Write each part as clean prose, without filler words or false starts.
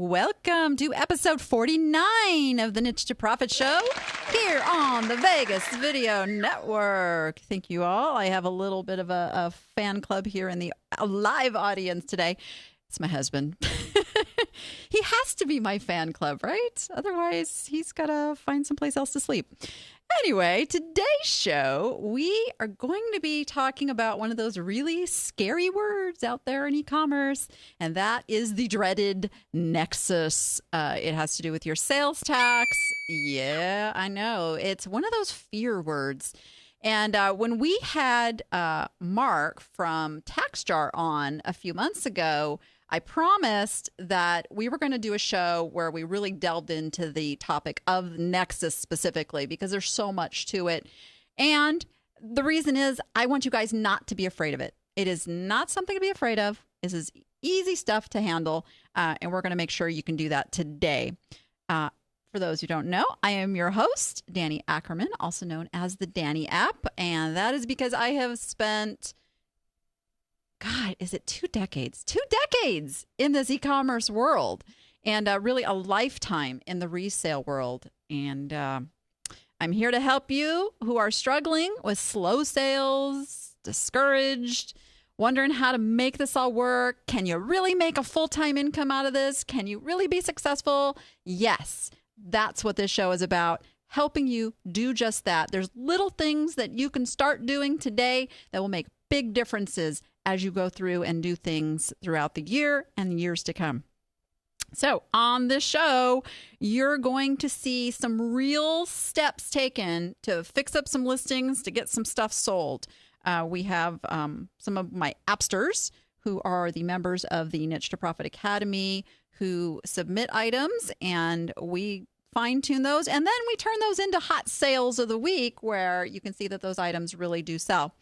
welcome to episode 49 of the Niche to Profit Show here on the Vegas Video Network. Thank you all. I have a little bit of a fan club here in the live audience today. It's my husband. He has to be my fan club, right? Otherwise, he's got to find someplace else to sleep. Anyway, today's show, we are going to be talking about one of those really scary words out there in e-commerce, and that is the dreaded Nexus. It has to do with your sales tax. Yeah, I know. It's one of those fear words. And when we had Mark from TaxJar on a few months ago, I promised that we were going to do a show where we really delved into the topic of Nexus specifically because there's so much to it. And the reason is I want you guys not to be afraid of it. It is not something to be afraid of. This is easy stuff to handle, and we're going to make sure you can do that today. For those who don't know, I am your host, Danni Ackerman, also known as the Danni app. And that is because I have spent... God, is it 2 decades? 2 decades in this e-commerce world and really a lifetime in the resale world. And I'm here to help you who are struggling with slow sales, discouraged, wondering how to make this all work. Can you really make a full-time income out of this? Can you really be successful? Yes, that's what this show is about. Helping you do just that. There's little things that you can start doing today that will make big differences as you go through and do things throughout the year and the years to come. So on this show, you're going to see some real steps taken to fix up some listings, to get some stuff sold. We have some of my appsters who are the members of the Niche to Profit Academy who submit items, and we fine-tune those, and then we turn those into hot sales of the week where you can see that those items really do sell.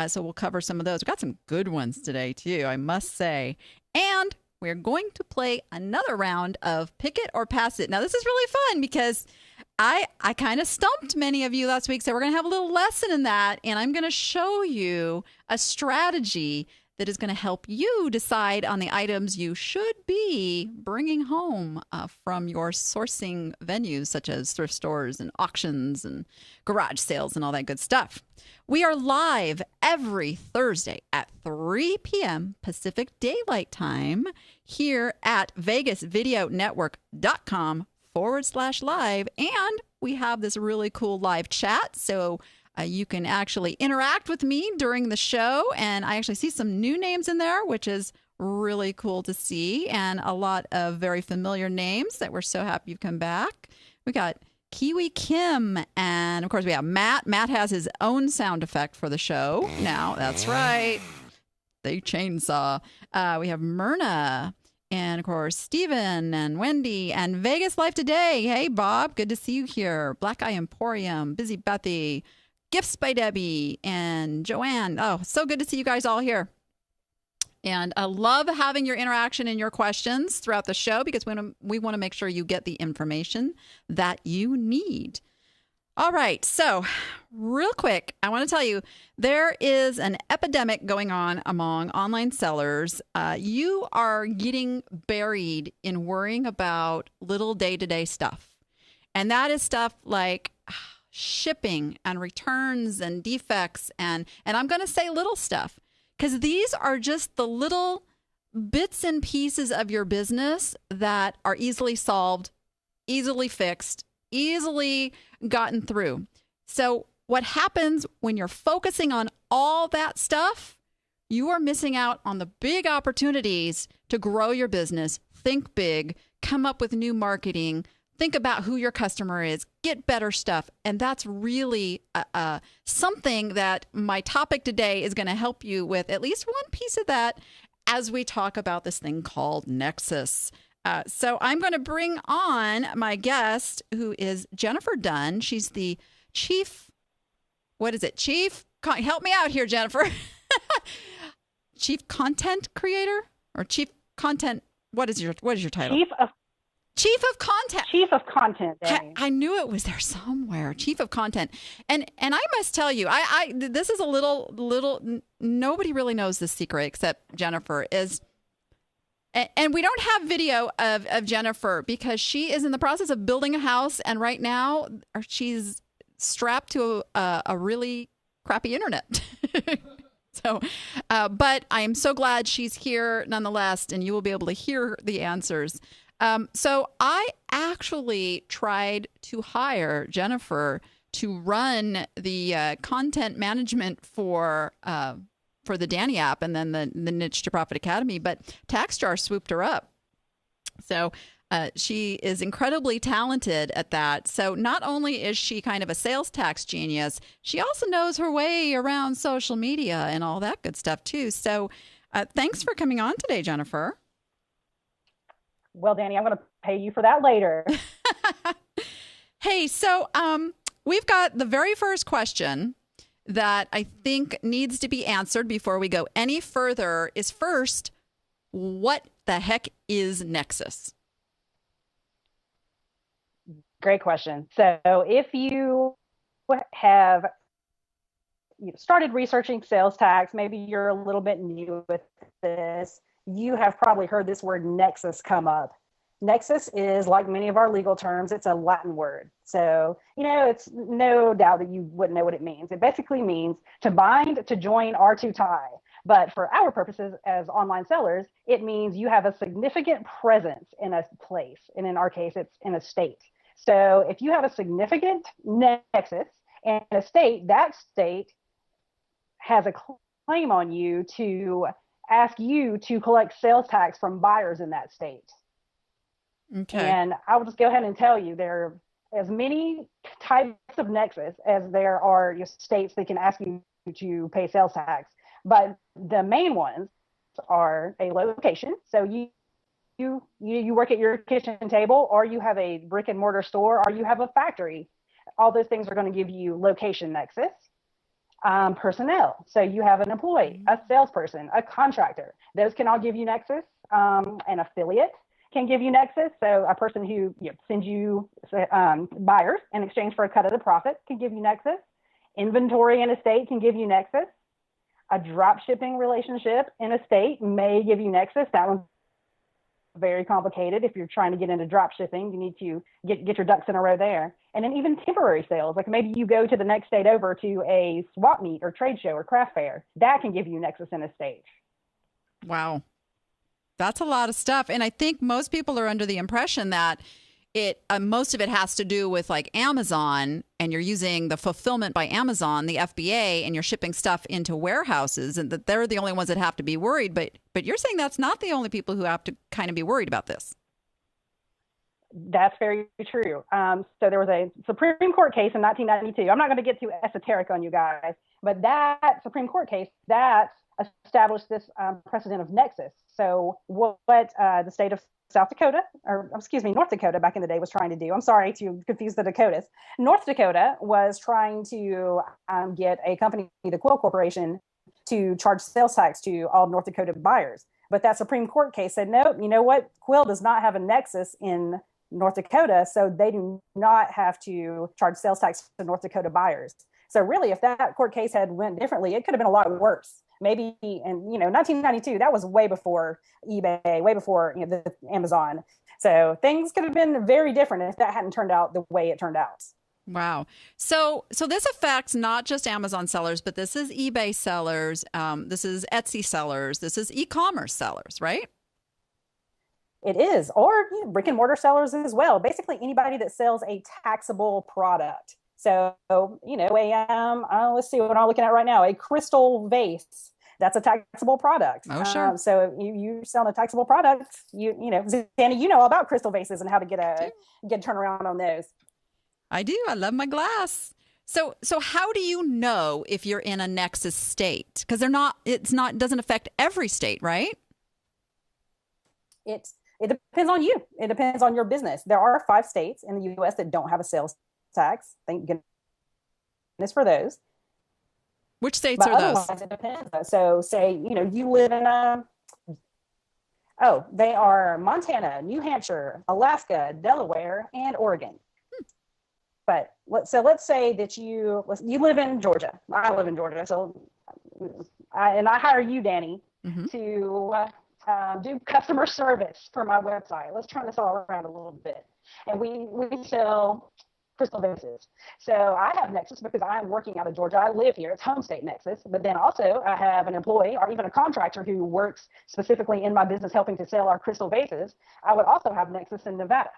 So we'll cover some of those. We've got some good ones today, too, I must say. And we're going to play another round of Pick It or Pass It. Now, this is really fun because I kind of stumped many of you last week, so we're going to have a little lesson in that, and I'm going to show you a strategy that is going to help you decide on the items you should be bringing home from your sourcing venues, such as thrift stores and auctions and garage sales and all that good stuff. We are live every Thursday at 3 p.m. Pacific Daylight Time here at vegasvideonetwork.com/live. And we have this really cool live chat. So you can actually interact with me during the show. And I actually see some new names in there, which is really cool to see. And a lot of very familiar names that we're so happy you've come back. We got Kiwi Kim. And of course, we have Matt. Matt has his own sound effect for the show now. That's right. The chainsaw. We have Myrna. And of course, Steven and Wendy and Vegas Life Today. Hey, Bob. Good to see you here. Black Eye Emporium. Busy Bethy. Gifts by Debbie and Joanne. Oh, so good to see you guys all here. And I love having your interaction and your questions throughout the show because we want to make sure you get the information that you need. All right. So real quick, I want to tell you there is an epidemic going on among online sellers. You are getting buried in worrying about little day-to-day stuff. And that is stuff like shipping and returns and defects and I'm going to say little stuff because these are just the little bits and pieces of your business that are easily solved, easily fixed, easily gotten through. So what happens when you're focusing on all that stuff, you are missing out on the big opportunities to grow your business, think big, come up with new marketing, think about who your customer is, get better stuff. And that's really something that my topic today is going to help you with at least one piece of that as we talk about this thing called Nexus. So I'm going to bring on my guest, who is Jennifer Dunn. She's the chief, help me out here, Jennifer. Chief content creator or chief content, what is your title? Chief of content. Chief of content. I knew it was there somewhere. Chief of content. And I must tell you, I this is a little, nobody really knows this secret except Jennifer, is And we don't have video of Jennifer because she is in the process of building a house. And right now she's strapped to a really crappy internet. So, but I am so glad she's here nonetheless, and you will be able to hear the answers. So I actually tried to hire Jennifer to run the content management for the Danni app and then the Niche to Profit Academy, but TaxJar swooped her up. So she is incredibly talented at that. So not only is she kind of a sales tax genius, she also knows her way around social media and all that good stuff too. So thanks for coming on today, Jennifer. Well, Danni, I'm going to pay you for that later. Hey, so we've got the very first question that I think needs to be answered before we go any further is first, what the heck is Nexus? Great question. So if you have started researching sales tax, maybe you're a little bit new with this, you have probably heard this word Nexus come up. Nexus is, like many of our legal terms, it's a Latin word. So, it's no doubt that you wouldn't know what it means. It basically means to bind, to join, or to tie. But for our purposes as online sellers, it means you have a significant presence in a place. And in our case, it's in a state. So if you have a significant nexus in a state, that state has a claim on you to ask you to collect sales tax from buyers in that state. Okay. And I will just go ahead and tell you, there are as many types of nexus as there are states that can ask you to pay sales tax. But the main ones are a location. So you work at your kitchen table, or you have a brick and mortar store, or you have a factory. All those things are going to give you location nexus. Personnel. So you have an employee, a salesperson, a contractor. Those can all give you nexus. An affiliate can give you nexus. So a person who sends you buyers in exchange for a cut of the profit can give you nexus. Inventory in a state can give you nexus. A drop shipping relationship in a state may give you nexus. That one's very complicated. If you're trying to get into drop shipping, you need to get your ducks in a row there. And then even temporary sales, like maybe you go to the next state over to a swap meet or trade show or craft fair, that can give you nexus in a state. Wow. That's a lot of stuff. And I think most people are under the impression that most of it has to do with like Amazon, and you're using the fulfillment by Amazon, the FBA, and you're shipping stuff into warehouses, and that they're the only ones that have to be worried. But you're saying that's not the only people who have to kind of be worried about this. That's very true. So there was a Supreme Court case in 1992. I'm not going to get too esoteric on you guys, but that Supreme Court case, that established this precedent of nexus. So what the state of South Dakota, or excuse me, North Dakota back in the day was trying to do. I'm sorry to confuse the Dakotas. North Dakota was trying to get a company, the Quill Corporation, to charge sales tax to all North Dakota buyers. But that Supreme Court case said, no, you know what? Quill does not have a nexus in North Dakota, so they do not have to charge sales tax to North Dakota buyers. So really, if that court case had went differently, it could have been a lot worse. Maybe in 1992, that was way before eBay, way before the Amazon. So things could have been very different if that hadn't turned out the way it turned out. Wow. So this affects not just Amazon sellers, but this is eBay sellers, this is Etsy sellers, this is e-commerce sellers, right? It is, or brick and mortar sellers as well. Basically, anybody that sells a taxable product. So, let's see what I'm looking at right now. A crystal vase. That's a taxable product. Oh, sure. So you selling a taxable product, Danni, you know all about crystal vases and how to get a turnaround on those. I do. I love my glass. So how do you know if you're in a Nexus state? Because it doesn't affect every state, right? It depends on you. It depends on your business. There are 5 states in the U.S. that don't have a sales tax. Thank goodness for those. Which states are those? Otherwise, it depends. So say, you live in they are Montana, New Hampshire, Alaska, Delaware, and Oregon. But let's say that you live in Georgia. I live in Georgia. So I hire you, Danni, to do customer service for my website. Let's turn this all around a little bit. And we sell crystal vases. So I have Nexus because I'm working out of Georgia. I live here. It's home state Nexus. But then also I have an employee or even a contractor who works specifically in my business helping to sell our crystal vases. I would also have Nexus in Nevada.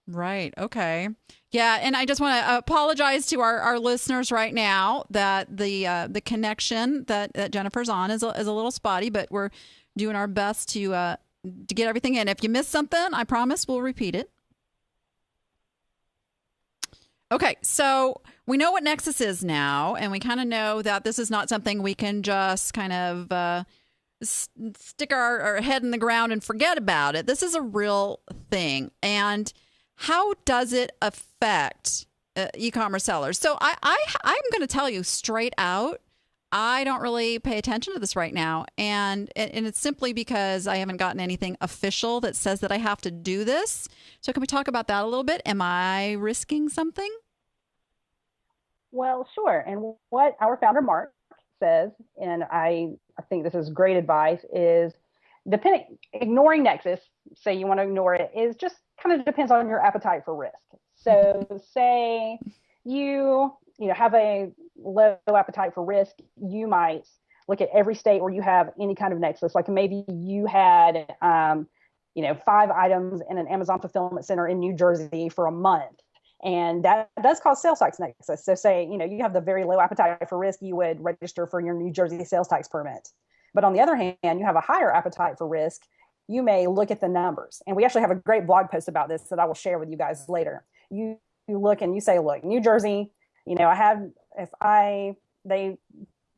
Right. Okay. Yeah. And I just want to apologize to our listeners right now that the connection that Jennifer's on is a little spotty, but we're doing our best to get everything in. If you missed something, I promise we'll repeat it. Okay. So we know what Nexus is now, and we kind of know that this is not something we can just kind of stick our head in the ground and forget about it. This is a real thing. And how does it affect e-commerce sellers? So I'm going to tell you straight out, I don't really pay attention to this right now. And it's simply because I haven't gotten anything official that says that I have to do this. So can we talk about that a little bit? Am I risking something? Well, sure. And what our founder, Mark, says, and I think this is great advice, is ignoring Nexus, say you want to ignore it, is just kind of depends on your appetite for risk. So say you have a low appetite for risk, you might look at every state where you have any kind of Nexus. Like maybe you had 5 items in an Amazon fulfillment center in New Jersey for a month. And that does cause sales tax Nexus. So say, you have the very low appetite for risk, you would register for your New Jersey sales tax permit. But on the other hand, you have a higher appetite for risk, you may look at the numbers. And we actually have a great blog post about this that I will share with you guys later. You look and you say, look, New Jersey, they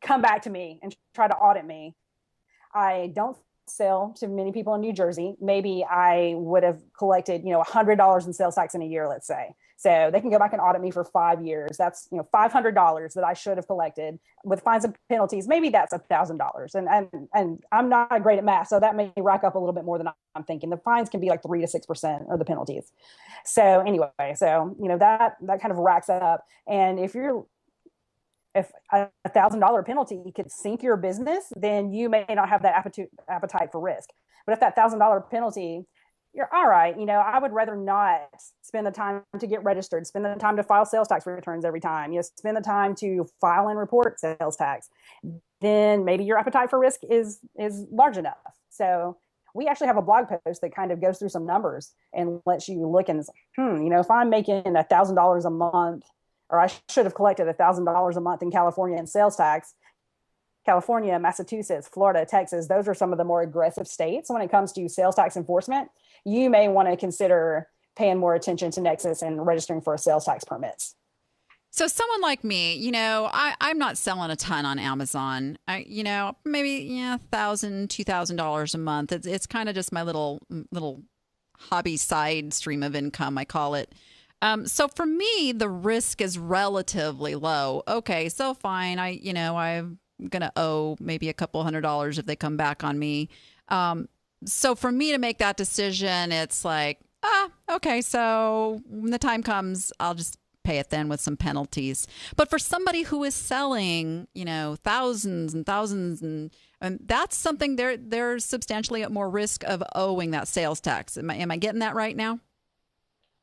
come back to me and try to audit me, I don't sell to many people in New Jersey. Maybe I would have collected, $100 in sales tax in a year, let's say. So they can go back and audit me for 5 years. That's, $500 that I should have collected with fines and penalties. Maybe that's $1,000. And I'm not great at math, so that may rack up a little bit more than I'm thinking. The fines can be like 3 to 6% of the penalties. So anyway, that kind of racks up. And if a $1,000 penalty could sink your business, then you may not have that appetite for risk. But if that $1,000 penalty, you're all right. I would rather not spend the time to get registered, spend the time to file sales tax returns every time, spend the time to file and report sales tax. Then maybe your appetite for risk is large enough. So we actually have a blog post that kind of goes through some numbers and lets you look and, if I'm making $1,000 a month, or I should have collected $1,000 a month in California in sales tax. California, Massachusetts, Florida, Texas, those are some of the more aggressive states when it comes to sales tax enforcement. You may want to consider paying more attention to Nexus and registering for a sales tax permits. So someone like me, I'm not selling a ton on Amazon. Maybe $1,000, $2,000 a month. It's kind of just my little hobby side stream of income, I call it. So for me, the risk is relatively low. Okay, so fine. I'm going to owe maybe a couple $100 if they come back on me. So for me to make that decision, it's like, okay, so when the time comes, I'll just pay it then with some penalties. But for somebody who is selling, thousands and thousands, and that's something they're substantially at more risk of owing that sales tax. Am I getting that right now?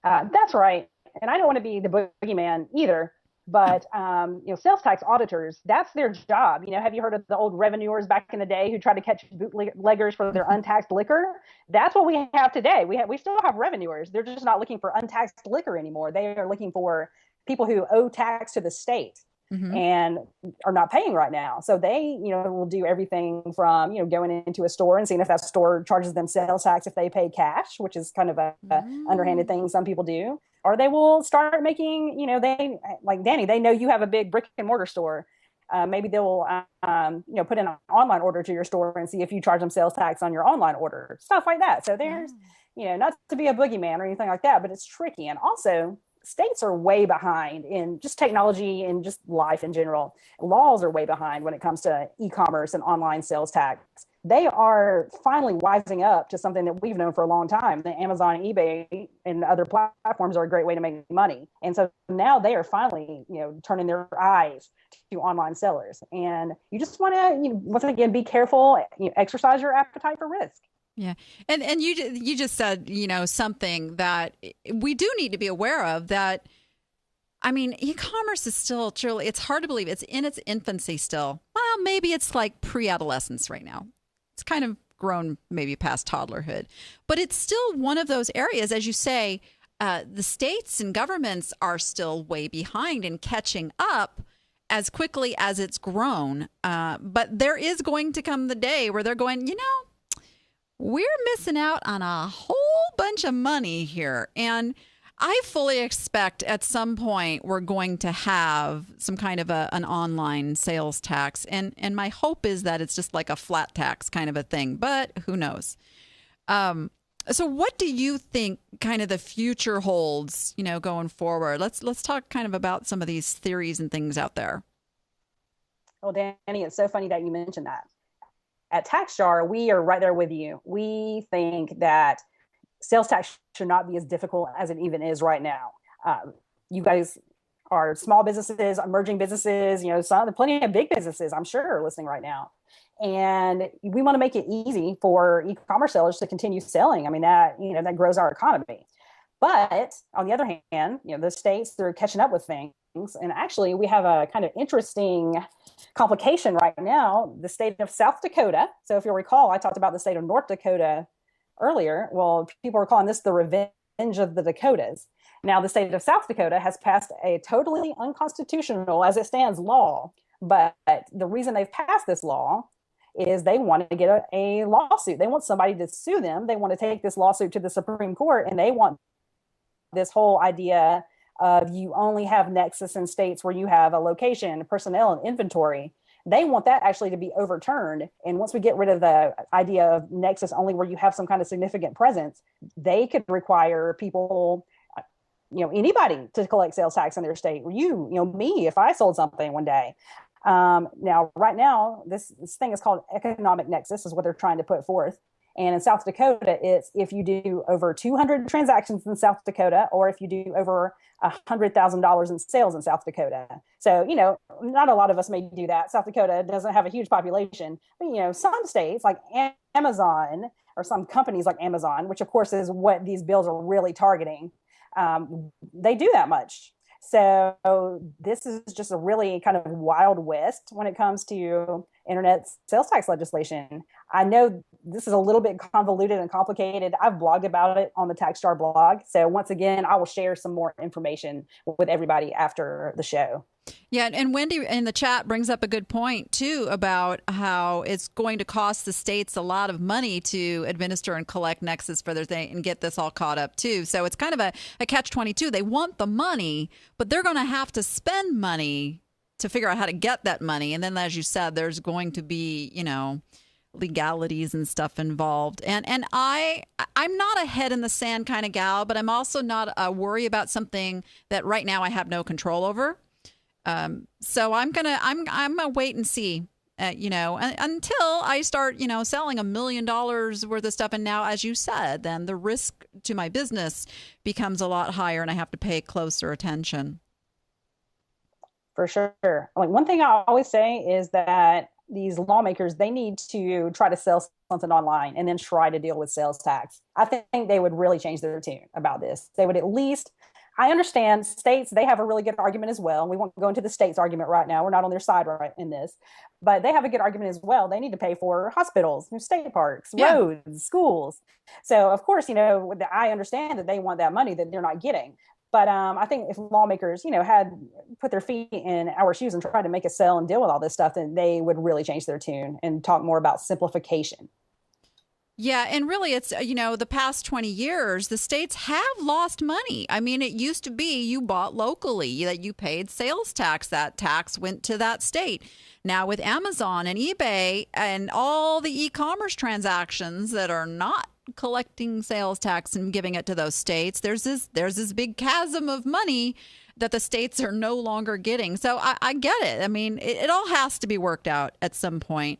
That's right. And I don't want to be the boogeyman either, but, sales tax auditors, that's their job. Have you heard of the old revenuers back in the day who tried to catch bootleggers for their untaxed liquor? That's what we have today. We still have revenuers. They're just not looking for untaxed liquor anymore. They are looking for people who owe tax to the state. Mm-hmm. And are not paying right now. So they, will do everything from, going into a store and seeing if that store charges them sales tax if they pay cash, which is kind of a underhanded thing some people do. Or they will start making, they, like Danny, they know you have a big brick and mortar store. Maybe they will, put in an online order to your store and see if you charge them sales tax on your online order, stuff like that. So there's, not to be a boogeyman or anything like that, but it's tricky. And also, states are way behind in just technology and just life in general. Laws are way behind when it comes to e-commerce and online sales tax. They are finally wising up to something that we've known for a long time. The Amazon, eBay, and other platforms are a great way to make money. And so now they are finally, turning their eyes to online sellers. And you just want to, once again, be careful, exercise your appetite for risk. Yeah. And you just said, something that we do need to be aware of, that, I mean, e-commerce is still truly, it's hard to believe it's in its infancy still. Well, maybe it's like pre-adolescence right now. It's kind of grown maybe past toddlerhood, but it's still one of those areas, as you say, the states and governments are still way behind in catching up as quickly as it's grown. But there is going to come the day where they're going, we're missing out on a whole bunch of money here. And I fully expect at some point we're going to have some kind of an online sales tax. And my hope is that it's just like a flat tax kind of a thing, but who knows? So what do you think kind of the future holds, going forward? Let's talk kind of about some of these theories and things out there. Well, Danny, it's so funny that you mentioned that. At TaxJar, we are right there with you. We think that sales tax should not be as difficult as it even is right now. You guys are small businesses, emerging businesses, plenty of big businesses, I'm sure, are listening right now. And we want to make it easy for e-commerce sellers to continue selling. I mean, that grows our economy. But on the other hand, the states, they're catching up with things. And actually, we have a kind of interesting complication right now. The state of South Dakota. So if you'll recall, I talked about the state of North Dakota earlier. Well, people are calling this the revenge of the Dakotas. Now, the state of South Dakota has passed a totally unconstitutional, as it stands, law. But the reason they've passed this law is they want to get a lawsuit. They want somebody to sue them. They want to take this lawsuit to the Supreme Court, and they want this whole idea of you only have Nexus in states where you have a location, personnel, and inventory. They want that actually to be overturned. And once we get rid of the idea of Nexus only where you have some kind of significant presence, they could require people, anybody to collect sales tax in their state. Me, if I sold something one day. Now, right now, this thing is called economic nexus, is what they're trying to put forth. And in South Dakota, it's if you do over 200 transactions in South Dakota, or if you do over $100,000 in sales in South Dakota. So, not a lot of us may do that. South Dakota doesn't have a huge population, but, some states like Amazon, or some companies like Amazon, which of course is what these bills are really targeting, they do that much. So this is just a really kind of wild west when it comes to internet sales tax legislation. I know this is a little bit convoluted and complicated. I've blogged about it on the TaxJar blog. So once again, I will share some more information with everybody after the show. Yeah, and Wendy in the chat brings up a good point, too, about how it's going to cost the states a lot of money to administer and collect Nexus for their thing and get this all caught up, too. So it's kind of a catch-22. They want the money, but they're going to have to spend money to figure out how to get that money. And then, as you said, there's going to be, legalities and stuff involved. And I'm not a head in the sand kind of gal, but I'm also not a worry about something that right now I have no control over. So I'm gonna wait and see, until I start, selling $1 million worth of stuff. And now, as you said, then the risk to my business becomes a lot higher and I have to pay closer attention. For sure. Like, one thing I always say is that these lawmakers, they need to try to sell something online and then try to deal with sales tax. I think they would really change their tune about this. They would at least, I understand states, they have a really good argument as well. We won't go into the states' argument right now. We're not on their side right in this, but they have a good argument as well. They need to pay for hospitals, state parks, roads, schools. So of course, I understand that they want that money that they're not getting. But I think if lawmakers, had put their feet in our shoes and tried to make a sell and deal with all this stuff, then they would really change their tune and talk more about simplification. Yeah. And really, it's, the past 20 years, the states have lost money. I mean, it used to be you bought locally, that you paid sales tax. That tax went to that state. Now with Amazon and eBay and all the e-commerce transactions that are not collecting sales tax and giving it to those states. There's this big chasm of money that the states are no longer getting. So I get it. I mean, it all has to be worked out at some point.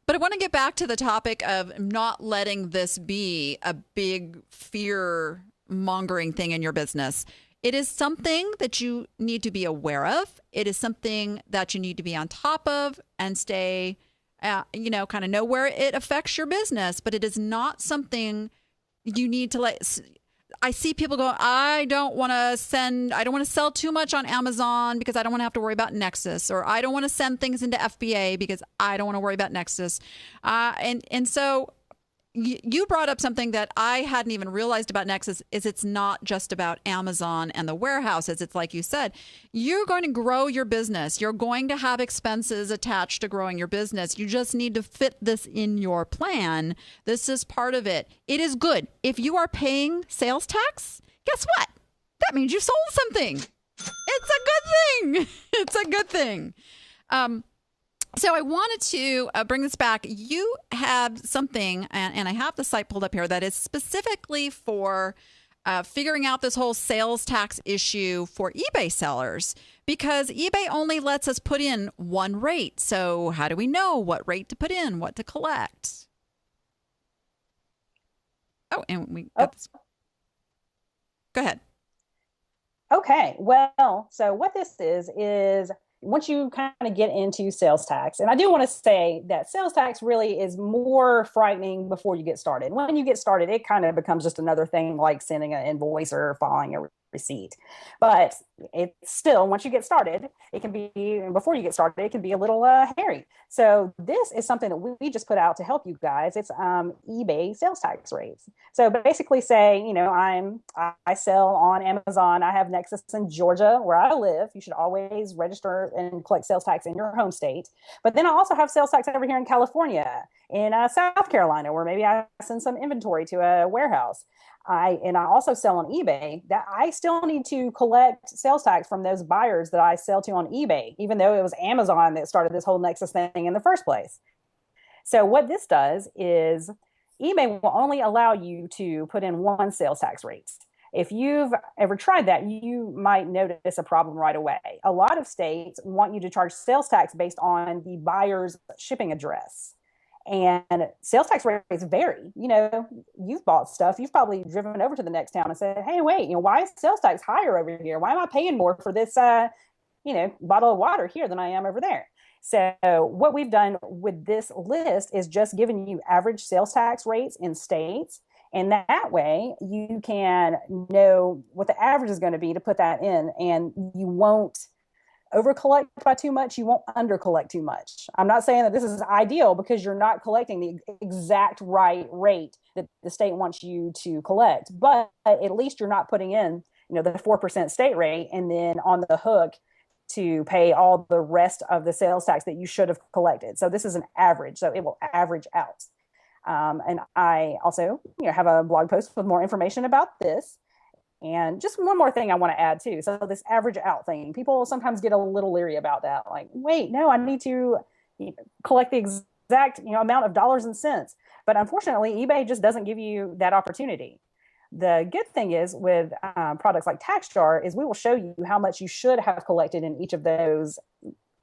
But I want to get back to the topic of not letting this be a big fear mongering thing in your business. It is something that you need to be aware of. It is something that you need to be on top of and stay, kind of know where it affects your business. But it is not something you need to let. I see people go, I don't want to sell too much on Amazon because I don't want to have to worry about Nexus, or I don't want to send things into FBA because I don't want to worry about Nexus. And so you brought up something that I hadn't even realized about Nexus is it's not just about Amazon and the warehouses. It's like you said, you're going to grow your business. You're going to have expenses attached to growing your business. You just need to fit this in your plan. This is part of it. It is good. If you are paying sales tax, guess what? That means you sold something. It's a good thing. It's a good thing. So I wanted to bring this back. You have something, and I have the site pulled up here, that is specifically for figuring out this whole sales tax issue for eBay sellers, because eBay only lets us put in one rate. So how do we know what rate to put in, what to collect? Oh, and we got this. Go ahead. Okay. Well, so what this is once you kind of get into sales tax, and I do want to say that sales tax really is more frightening before you get started. When you get started, it kind of becomes just another thing like sending an invoice or filing a receipt. But it's still, once you get started, it can be, before you get started, it can be a little hairy. So this is something that we just put out to help you guys. It's eBay sales tax rates. So basically say, I sell on Amazon. I have Nexus in Georgia where I live. You should always register and collect sales tax in your home state. But then I also have sales tax over here in California, in South Carolina, where maybe I send some inventory to a warehouse. I also sell on eBay. That I still need to collect sales tax from those buyers that I sell to on eBay, even though it was Amazon that started this whole Nexus thing in the first place. So what this does is eBay will only allow you to put in one sales tax rate. If you've ever tried that, you might notice a problem right away. A lot of states want you to charge sales tax based on the buyer's shipping address. And sales tax rates vary. You've bought stuff. You've probably driven over to the next town and said, hey, wait, why is sales tax higher over here? Why am I paying more for this, bottle of water here than I am over there? So what we've done with this list is just giving you average sales tax rates in states. And that way you can know what the average is going to be to put that in, and you won't over collect by too much, you won't under collect too much. I'm not saying that this is ideal because you're not collecting the exact right rate that the state wants you to collect, but at least you're not putting in, the 4% state rate and then on the hook to pay all the rest of the sales tax that you should have collected. So this is an average, so it will average out. And I also, have a blog post with more information about this. And just one more thing I want to add too. So this average out thing, people sometimes get a little leery about that. Like, wait, no, I need to collect the exact amount of dollars and cents. But unfortunately, eBay just doesn't give you that opportunity. The good thing is with products like TaxJar is we will show you how much you should have collected in each of those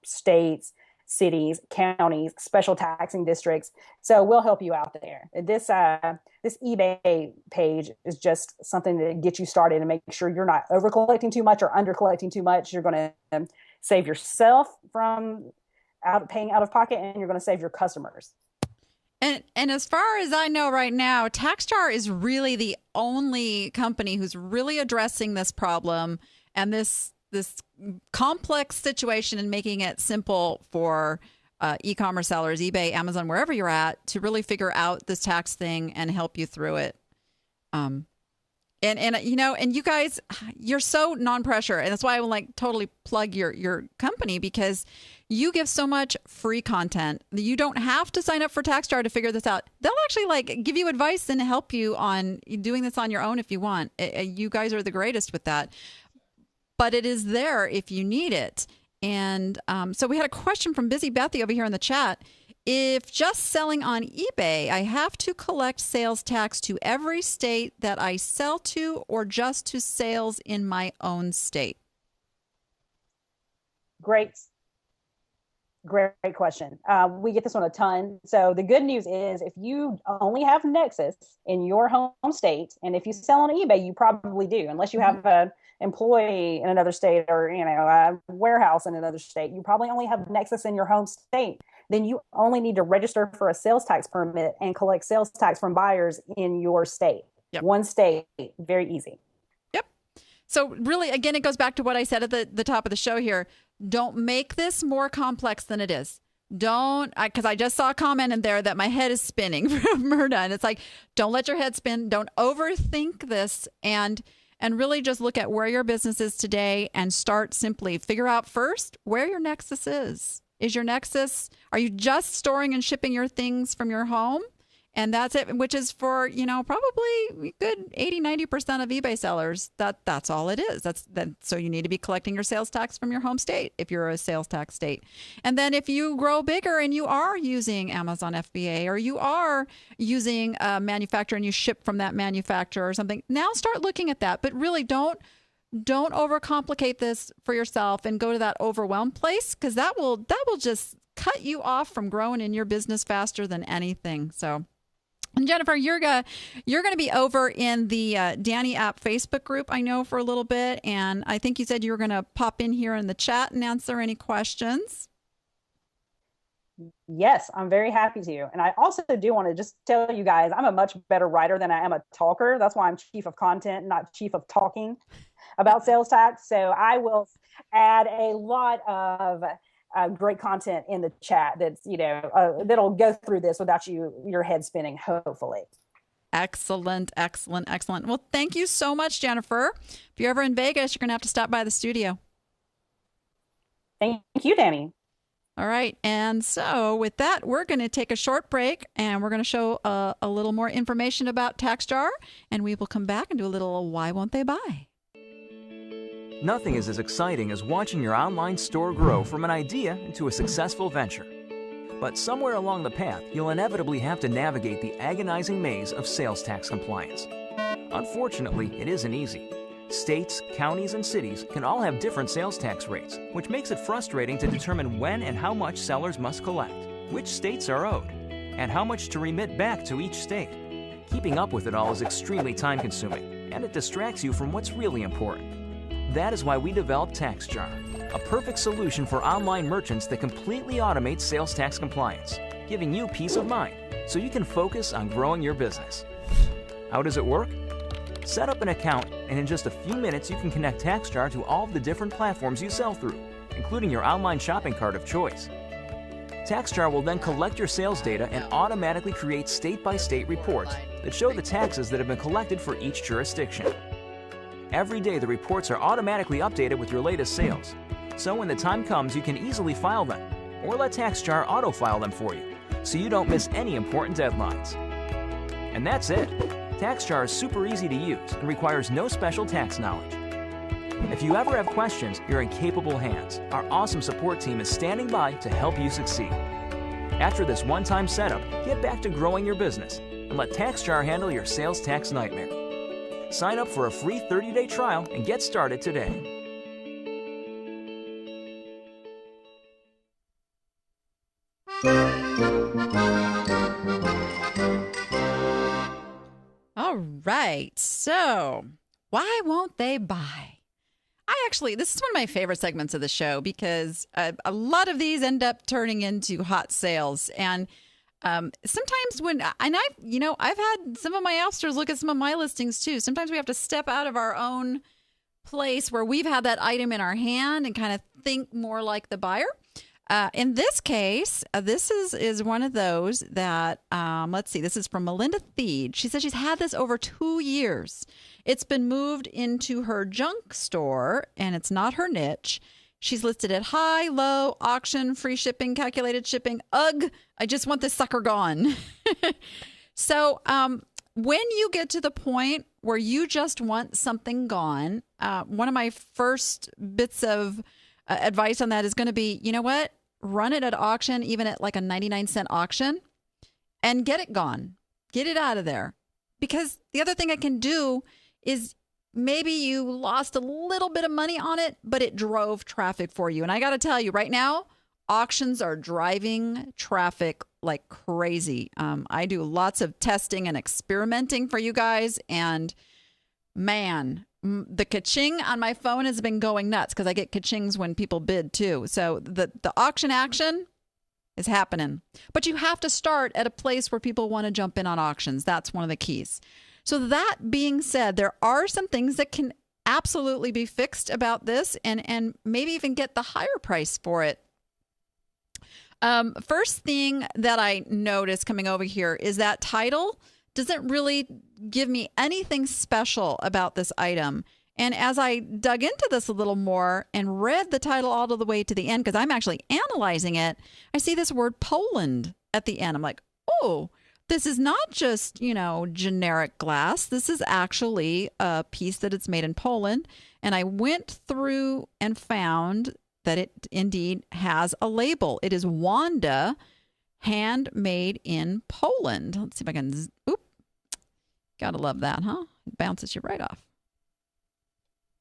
states, cities, counties, special taxing districts. So we'll help you out there. This eBay page is just something to get you started and make sure you're not over collecting too much or under collecting too much. You're going to save yourself from paying out of pocket, and you're going to save your customers. And as far as I know right now, TaxJar is really the only company who's really addressing this problem and this complex situation and making it simple for e-commerce sellers, eBay, Amazon, wherever you're at, to really figure out this tax thing and help you through it. And you guys, you're so non-pressure, and that's why I will totally plug your company, because you give so much free content that you don't have to sign up for TaxJar to figure this out. They'll actually give you advice and help you on doing this on your own if you want. You guys are the greatest with that. But it is there if you need it. And so we had a question from Busy Bethy over here in the chat. If just selling on eBay, I have to collect sales tax to every state that I sell to or just to sales in my own state? Great question. We get this one a ton. So the good news is if you only have Nexus in your home state, and if you sell on eBay, you probably do, unless you have an employee in another state or, a warehouse in another state, you probably only have Nexus in your home state. Then you only need to register for a sales tax permit and collect sales tax from buyers in your state. Yep. One state, very easy. Yep. So really, again, it goes back to what I said at the top of the show here. Don't make this more complex than it is. Because I just saw a comment in there that my head is spinning from Myrna. And it's like, don't let your head spin. Don't overthink this. And really just look at where your business is today and start simply. Figure out first where your Nexus is. Is your Nexus, are you just storing and shipping your things from your home? And that's it, which is for, probably good 80-90% of eBay sellers. That's all it is. So you need to be collecting your sales tax from your home state if you're a sales tax state. And then if you grow bigger and you are using Amazon FBA or you are using a manufacturer and you ship from that manufacturer or something, now start looking at that. But really don't overcomplicate this for yourself and go to that overwhelmed place, because that will just cut you off from growing in your business faster than anything. So. And Jennifer, you're going to be over in the Danni app Facebook group, I know, for a little bit. And I think you said you were going to pop in here in the chat and answer any questions. Yes, I'm very happy to. And I also do want to just tell you guys, I'm a much better writer than I am a talker. That's why I'm chief of content, not chief of talking about sales tax. So I will add a lot of great content in the chat that's, that'll go through this without your head spinning, hopefully. Excellent. Well, thank you so much, Jennifer. If you're ever in Vegas, you're going to have to stop by the studio. Thank you, Danni. All right. And so with that, we're going to take a short break and we're going to show a little more information about TaxJar, and we will come back and do a little why won't they buy? Nothing is as exciting as watching your online store grow from an idea into a successful venture. But somewhere along the path, you'll inevitably have to navigate the agonizing maze of sales tax compliance. Unfortunately, it isn't easy. States, counties, and cities can all have different sales tax rates, which makes it frustrating to determine when and how much sellers must collect, which states are owed, and how much to remit back to each state. Keeping up with it all is extremely time-consuming, and it distracts you from what's really important. That is why we developed TaxJar, a perfect solution for online merchants that completely automates sales tax compliance, giving you peace of mind so you can focus on growing your business. How does it work? Set up an account, and in just a few minutes you can connect TaxJar to all of the different platforms you sell through, including your online shopping cart of choice. TaxJar will then collect your sales data and automatically create state-by-state reports that show the taxes that have been collected for each jurisdiction. Every day, the reports are automatically updated with your latest sales. So when the time comes, you can easily file them, or let TaxJar auto-file them for you, so you don't miss any important deadlines. And that's it. TaxJar is super easy to use and requires no special tax knowledge. If you ever have questions, you're in capable hands. Our awesome support team is standing by to help you succeed. After this one-time setup, get back to growing your business and let TaxJar handle your sales tax nightmare. Sign up for a free 30-day trial and get started today. All right. So, why won't they buy? This is one of my favorite segments of the show because a lot of these end up turning into hot sales. And sometimes I've had some of my outsters look at some of my listings too. Sometimes we have to step out of our own place where we've had that item in our hand and kind of think more like the buyer. In this case, this is one of those that, let's see, this is from Melinda Theed. She says she's had this over 2 years. It's been moved into her junk store and it's not her niche. She's listed at high, low, auction, free shipping, calculated shipping. Ugh, I just want this sucker gone. So when you get to the point where you just want something gone, one of my first bits of advice on that is going to be, you know what? run it at auction, even at like a 99-cent auction, and get it gone. Get it out of there. Because the other thing I can do is maybe you lost a little bit of money on it, but it drove traffic for you. And I got to tell you right now, auctions are driving traffic like crazy. I do lots of testing and experimenting for you guys. And man, the ka-ching on my phone has been going nuts because I get ka-chings when people bid too. So the auction action is happening. But you have to start at a place where people want to jump in on auctions. That's one of the keys. So that being said, there are some things that can absolutely be fixed about this and maybe even get the higher price for it. First thing that I noticed coming over here is that title doesn't really give me anything special about this item. And as I dug into this a little more and read the title all the way to the end, because I'm actually analyzing it, I see this word Poland at the end. I'm like, oh, this is not just, generic glass. This is actually a piece that it's made in Poland. And I went through and found that it indeed has a label. It is Wanda, handmade in Poland. Let's see if I can, gotta love that, huh? It bounces you right off.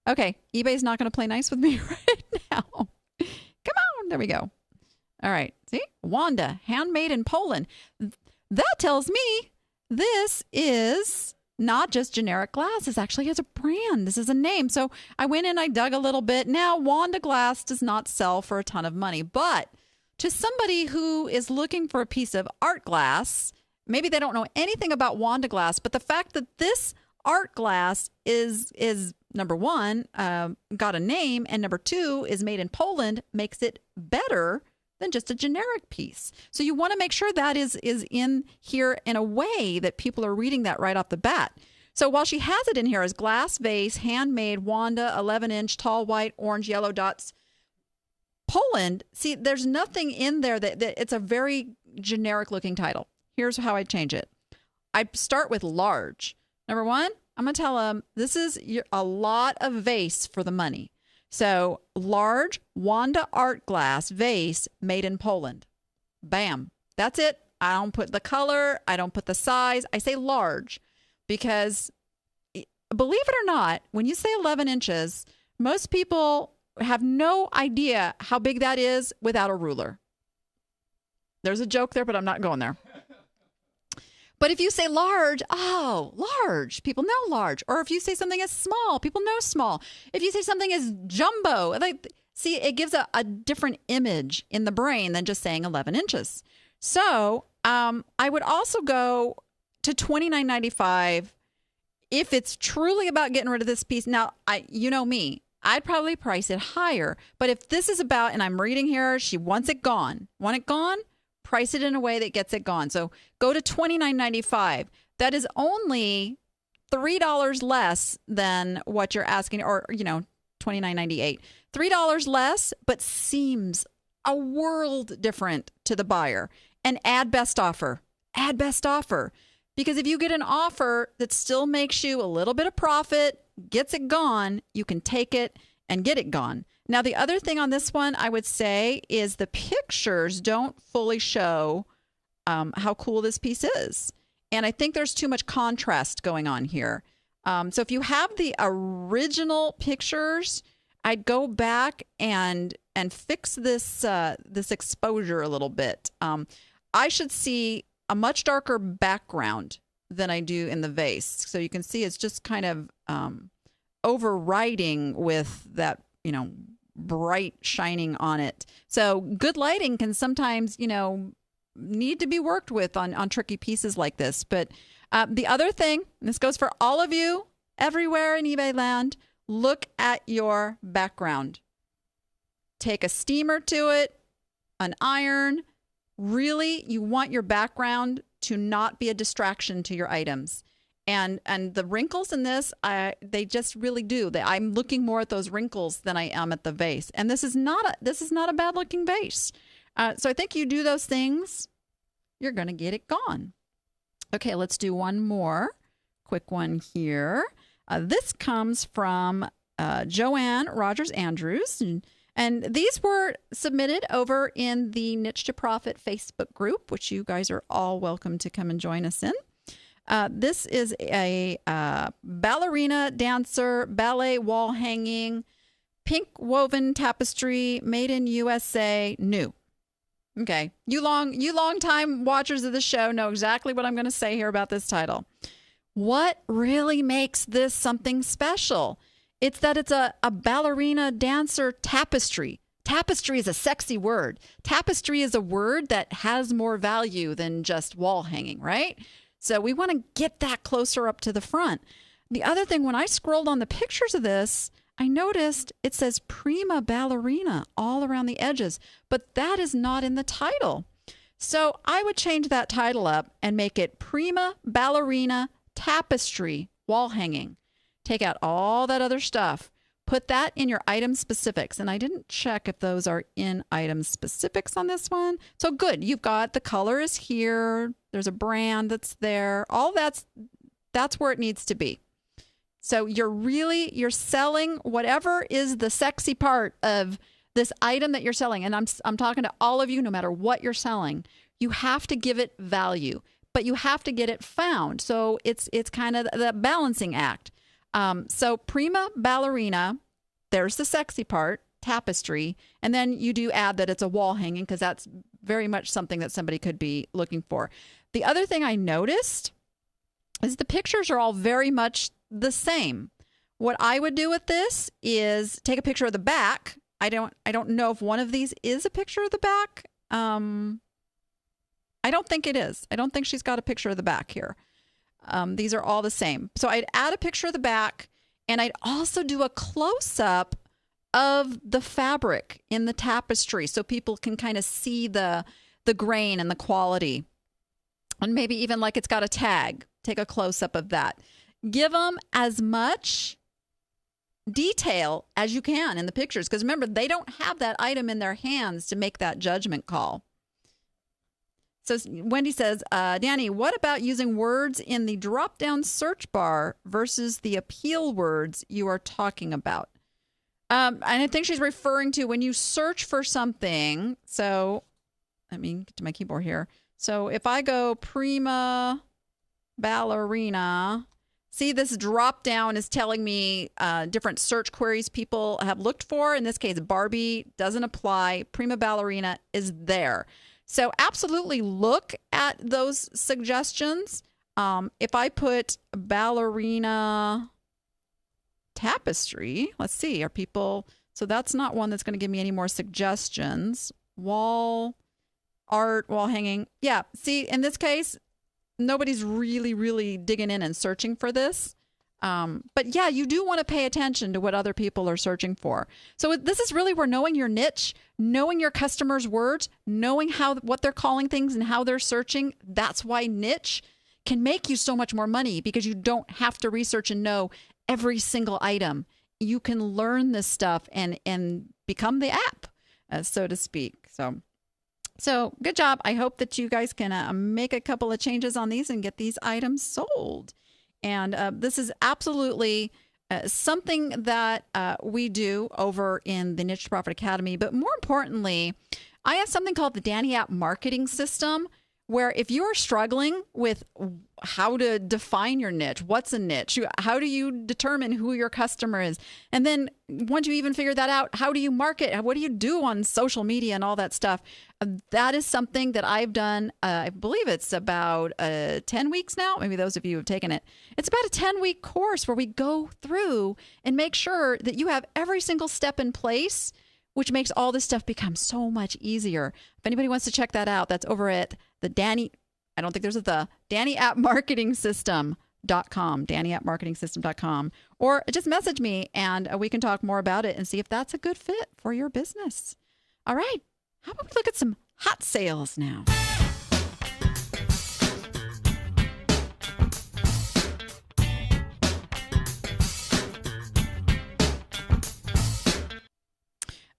Okay, eBay's not going to play nice with me right now. Come on, there we go. All right, see? Wanda, handmade in Poland. That tells me this is not just generic glass. This actually has a brand. This is a name. So I went in, I dug a little bit. Now, Wanda glass does not sell for a ton of money, but to somebody who is looking for a piece of art glass, maybe they don't know anything about Wanda glass, but the fact that this art glass is number one, got a name, and number two, is made in Poland, makes it better than just a generic piece. So you want to make sure that is in here in a way that people are reading that right off the bat. So while she has it in here as glass vase, handmade, Wanda, 11-inch, tall, white, orange, yellow dots, Poland, see, there's nothing in there that it's a very generic looking title. Here's how I change it. I start with large. Number one, I'm going to tell them this is a lot of vase for the money. So large Wanda art glass vase made in Poland. Bam. That's it. I don't put the color. I don't put the size. I say large because believe it or not, when you say 11 inches, most people have no idea how big that is without a ruler. There's a joke there, but I'm not going there. But if you say large, oh, large, people know large. Or if you say something is small, people know small. If you say something is jumbo, see, it gives a different image in the brain than just saying 11 inches. So I would also go to $29.95 if it's truly about getting rid of this piece. Now, you know me, I'd probably price it higher. But if this is about, and I'm reading here, she wants it gone. Want it gone? Price it in a way that gets it gone. So go to $29.95. That is only $3 less than what you're asking, or, $29.98. $3 less, but seems a world different to the buyer. And add best offer. Add best offer. Because if you get an offer that still makes you a little bit of profit, gets it gone, you can take it and get it gone. Now, the other thing on this one I would say is the pictures don't fully show how cool this piece is. And I think there's too much contrast going on here. So if you have the original pictures, I'd go back and fix this this exposure a little bit. I should see a much darker background than I do in the vase. So you can see it's just kind of overriding with that, bright shining on it. So good lighting can sometimes, need to be worked with on tricky pieces like this. But the other thing, and this goes for all of you everywhere in eBay land, look at your background. Take a steamer to it, an iron. Really, you want your background to not be a distraction to your items. And the wrinkles in this, they just really do. I'm looking more at those wrinkles than I am at the vase. And this is not a bad looking vase. So I think you do those things, you're going to get it gone. Okay, let's do one more quick one here. This comes from Joanne Rogers Andrews, and And these were submitted over in the Niche to Profit Facebook group, which you guys are all welcome to come and join us in. This is a ballerina dancer, ballet wall hanging, pink woven tapestry, made in USA, new. Okay, you long time watchers of the show know exactly what I'm going to say here about this title. What really makes this something special? It's that it's a ballerina dancer tapestry. Tapestry is a sexy word. Tapestry is a word that has more value than just wall hanging, right? So we want to get that closer up to the front. The other thing, when I scrolled on the pictures of this, I noticed it says prima ballerina all around the edges, but that is not in the title. So I would change that title up and make it prima ballerina tapestry wall hanging. Take out all that other stuff. Put that in your item specifics. And I didn't check if those are in item specifics on this one. So good. You've got the color is here. There's a brand that's there. All that's where it needs to be. So you're selling whatever is the sexy part of this item that you're selling. And I'm talking to all of you, no matter what you're selling. You have to give it value, but you have to get it found. So it's kind of the balancing act. So prima ballerina, there's the sexy part, tapestry, and then you do add that it's a wall hanging because that's very much something that somebody could be looking for. The other thing I noticed is the pictures are all very much the same. What I would do with this is take a picture of the back. I don't know if one of these is a picture of the back. I don't think it is. I don't think she's got a picture of the back here. These are all the same. So I'd add a picture of the back, and I'd also do a close-up of the fabric in the tapestry so people can kind of see the grain and the quality. And maybe even like it's got a tag. Take a close-up of that. Give them as much detail as you can in the pictures, because remember, they don't have that item in their hands to make that judgment call. So Wendy says, Danny, what about using words in the drop-down search bar versus the appeal words you are talking about? And I think she's referring to when you search for something. So let me get to my keyboard here. So if I go prima ballerina, see this drop-down is telling me different search queries people have looked for. In this case, Barbie doesn't apply. Prima ballerina is there. So absolutely look at those suggestions. If I put ballerina tapestry, let's see, are people, so that's not one that's going to give me any more suggestions. Wall art, wall hanging. Yeah, see, in this case, nobody's really digging in and searching for this. But yeah, you do want to pay attention to what other people are searching for. So this is really where knowing your niche, knowing your customers' words, knowing what they're calling things and how they're searching. That's why niche can make you so much more money, because you don't have to research and know every single item. You can learn this stuff and become the app, so to speak. So good job. I hope that you guys can make a couple of changes on these and get these items sold. And this is absolutely something that we do over in the Niche to Profit Academy. But more importantly, I have something called the Danni App Marketing System, where if you are struggling with how to define your niche, what's a niche, how do you determine who your customer is? And then once you even figure that out, how do you market? What do you do on social media and all that stuff? That is something that I've done. I believe it's about 10 weeks now. Maybe those of you who have taken it. It's about a 10-week course where we go through and make sure that you have every single step in place, which makes all this stuff become so much easier. If anybody wants to check that out, that's over at the Danni, I don't think there's Danni App Marketing System.com, DanniAppMarketingSystem.com, or just message me and we can talk more about it and see if that's a good fit for your business. All right. How about we look at some hot sales now?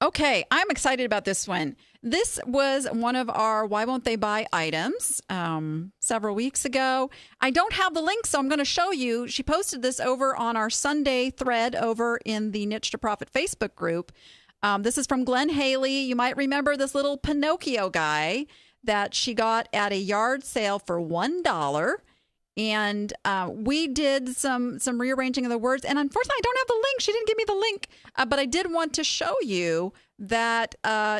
Okay, I'm excited about this one. This was one of our Why Won't They Buy items several weeks ago. I don't have the link, so I'm going to show you. She posted this over on our Sunday thread over in the Niche to Profit Facebook group. This is from Glenn Haley. You might remember this little Pinocchio guy that she got at a yard sale for $1. And we did some rearranging of the words. And unfortunately, I don't have the link. She didn't give me the link. But I did want to show you that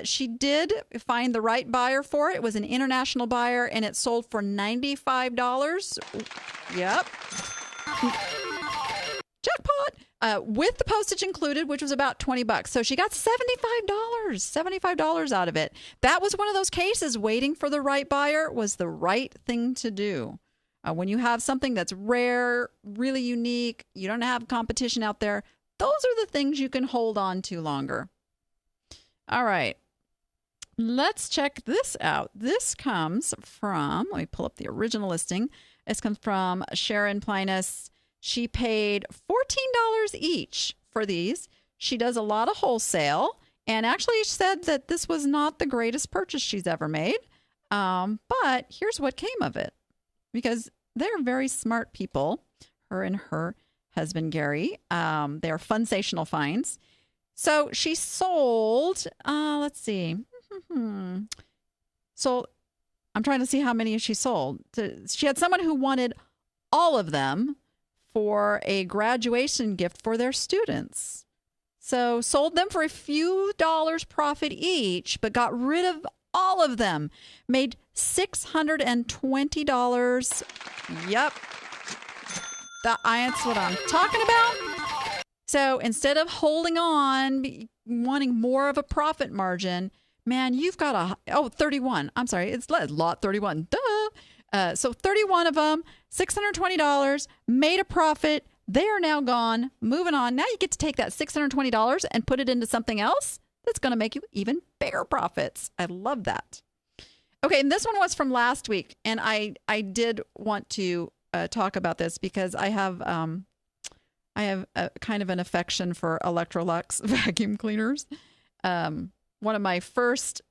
she did find the right buyer for it. It was an international buyer, and it sold for $95. Yep. Jackpot. With the postage included, which was about $20. So she got $75 out of it. That was one of those cases. Waiting for the right buyer was the right thing to do. When you have something that's rare, really unique, you don't have competition out there, those are the things you can hold on to longer. All right. Let's check this out. This comes from, let me pull up the original listing. This comes from Sharon Plinus. She paid $14 each for these. She does a lot of wholesale and actually said that this was not the greatest purchase she's ever made. But here's what came of it. Because they're very smart people, her and her husband, Gary. They are funsational finds. So she sold, let's see. So I'm trying to see how many she sold. She had someone who wanted all of them for a graduation gift for their students. So sold them for a few dollars profit each, but got rid of all of them. Made $620. Yep. That's what I'm talking about. So instead of holding on, wanting more of a profit margin, man, you've got 31. I'm sorry. It's lot 31. Duh. So 31 of them, $620, made a profit. They are now gone. Moving on. Now you get to take that $620 and put it into something else that's going to make you even bigger profits. I love that. Okay, and this one was from last week, and I did want to talk about this because I have a kind of an affection for Electrolux vacuum cleaners. One of my first,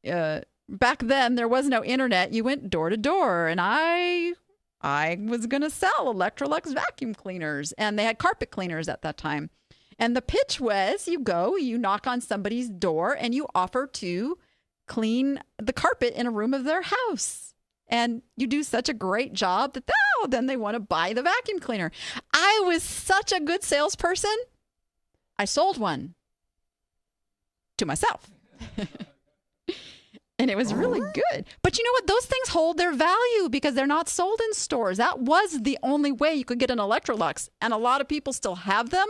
back then there was no internet. You went door to door, and I was going to sell Electrolux vacuum cleaners, and they had carpet cleaners at that time. And the pitch was you knock on somebody's door, and you offer to clean the carpet in a room of their house. And you do such a great job that then they want to buy the vacuum cleaner. I was such a good salesperson. I sold one to myself. And it was really good. But you know what? Those things hold their value because they're not sold in stores. That was the only way you could get an Electrolux. And a lot of people still have them.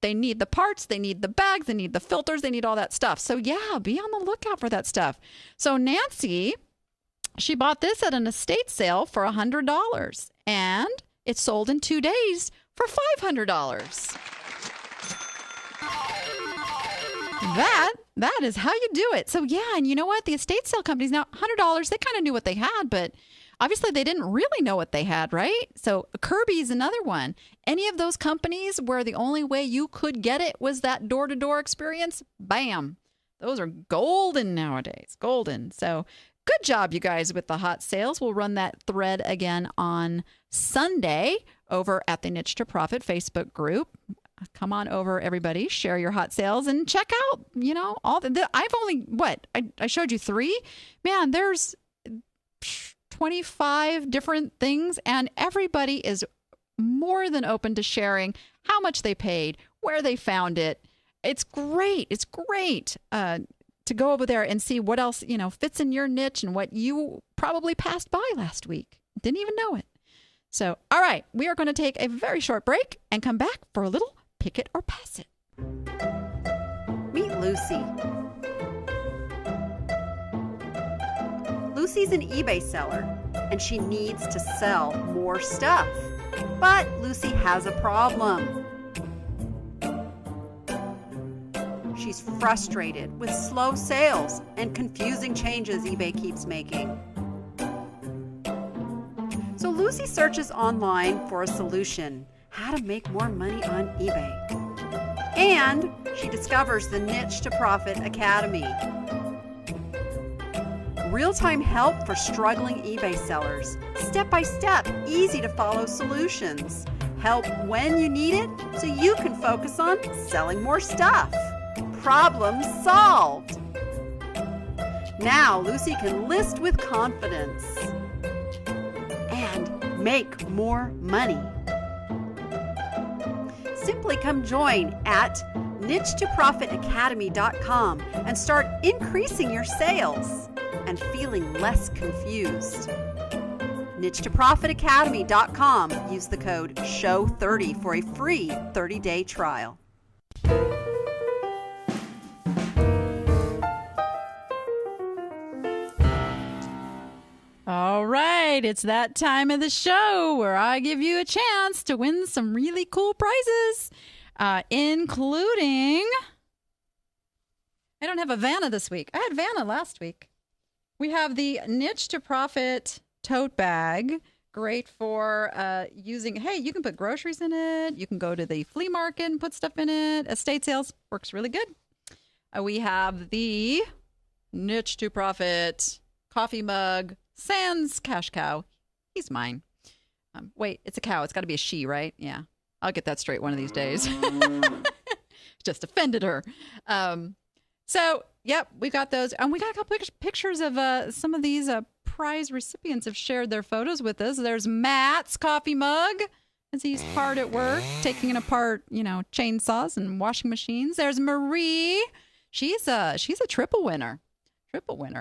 They need the parts, they need the bags, they need the filters, they need all that stuff. So yeah, be on the lookout for that stuff. So Nancy, she bought this at an estate sale for $100, and it sold in 2 days for $500. That is how you do it. So yeah, and you know what? The estate sale companies, now $100, they kind of knew what they had, but obviously they didn't really know what they had, right? So Kirby's another one. Any of those companies where the only way you could get it was that door-to-door experience, bam. Those are golden nowadays, golden. So good job, you guys, with the hot sales. We'll run that thread again on Sunday over at the Niche to Profit Facebook group. Come on over, everybody. Share your hot sales and check out, all the I've only, I showed you 3. Man, there's 25 different things, and everybody is more than open to sharing how much they paid, where they found it. It's great. It's great to go over there and see what else, fits in your niche and what you probably passed by last week. Didn't even know it. So, all right, we are going to take a very short break and come back for a little pick it or pass it. Meet Lucy. Lucy's an eBay seller, and she needs to sell more stuff. But Lucy has a problem. She's frustrated with slow sales and confusing changes eBay keeps making. So Lucy searches online for a solution, how to make more money on eBay. And she discovers the Niche to Profit Academy. Real-time help for struggling eBay sellers. Step-by-step, easy-to-follow solutions. Help when you need it so you can focus on selling more stuff. Problem solved. Now Lucy can list with confidence and make more money. Simply come join at niche2profitacademy.com and start increasing your sales and feeling less confused. Niche2profitacademy.com. Use the code SHOW30 for a free 30-day trial. All right, it's that time of the show where I give you a chance to win some really cool prizes, including... I don't have a Vanna this week. I had Vanna last week. We have the Niche to Profit tote bag. Great for using. Hey, you can put groceries in it. You can go to the flea market and put stuff in it. Estate sales works really good. We have the Niche to Profit coffee mug. Sans cash cow. He's mine. Wait, it's a cow. It's got to be a she, right? Yeah. I'll get that straight one of these days. Just offended her. So, yep, we got those. And we got a couple pictures of some of these prize recipients have shared their photos with us. There's Matt's coffee mug as he's hard at work, taking apart, chainsaws and washing machines. There's Marie. She's a triple winner.